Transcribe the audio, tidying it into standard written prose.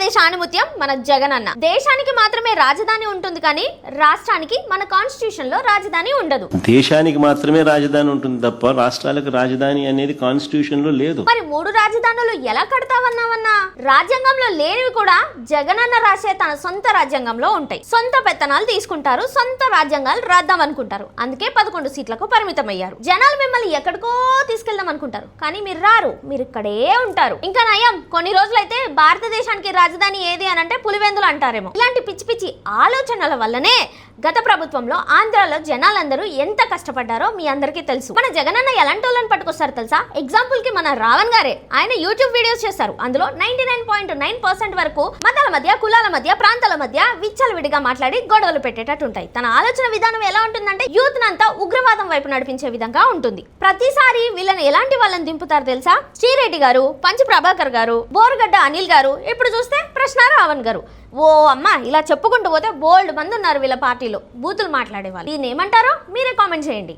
ఆంధ్రప్రదేశ్ ఆణిముత్యం మన జగనన్న. దేశానికి మాత్రమే రాజధాని ఉంటుంది కానీ రాష్ట్రానికి మన కాన్స్టిట్యూషన్ లో రాజధాని ఉండదు. దేశానికి మాత్రమే రాజధాని ఉంటుంది తప్ప రాష్ట్రాలకు రాజధాని అనేది కాన్స్టిట్యూషన్ లో లేదు. మరి 3 రాజధానులు ఎలా కడతావన్నావన్నా? రాజ్యాంగంలో లేనివి కూడా జగనన్న రాసే తన సొంత రాజ్యాంగంలో ఉంటాయి. సొంత పెత్తనాలు తీసుకుంటారు, సొంత రాజ్యాంగాలు రాద్దాం అనుకుంటారు. అందుకే 11 సీట్లకు పరిమితమయ్యారు. జనాలు మిమ్మల్ని ఎక్కడికో తీసుకెళ్దాం అనుకుంటారు, కానీ మీరు రారు, మీరు ఇక్కడే ఉంటారు. ఇంకా నయం, కొన్ని రోజులైతే భారతదేశానికి రాజధాని ఏది అని అంటే పులివెందులు అంటారేమో. ఇలాంటి పిచ్చి పిచ్చి ఆలోచనల వల్లనే గత ప్రభుత్వంలో ఆంధ్రాలో జనాలందరూ ఎంత కష్టపడ్డారో మీ అందరికీ తెలుసు. మన జగనన్న ఎలాంటి వాళ్ళని పట్టుకొస్తారు తెలుసా? ఎగ్జాంపుల్ కి మన రావణ్ గారే. ఆయన యూట్యూబ్ వీడియోస్ చేస్తారు. అందులో 99.9% వరకు మతాల మధ్య, కులాల మధ్య, ప్రాంతాల మధ్య విచ్చలవిడిగా మాట్లాడి గొడవలు పెట్టేటట్టు ఉంటాయి. తన ఆలోచన విధానం ఎలా ఉంటుందంటే యూత్ నంతా ఉగ్రవాదం వైపు నడిపించే విధంగా ఉంటుంది. ప్రతిసారి వీళ్ళని ఎలాంటి వాళ్ళని దింపుతారు తెలుసా? శ్రీరెడ్డి గారు, పంచి ప్రభాకర్ గారు, బోరుగడ్డ అనిల్ గారు, ఇప్పుడు చూస్తే ప్రశ్న రావణ్ గారు. ఓ అమ్మ, ఇలా చెప్పుకుంటూ పోతే బోల్డ్ మంది ఉన్నారు వీళ్ళ పార్టీలో బూతులు మాట్లాడే వాళ్ళు. దీన్ని ఏమంటారో మీరే కామెంట్ చేయండి.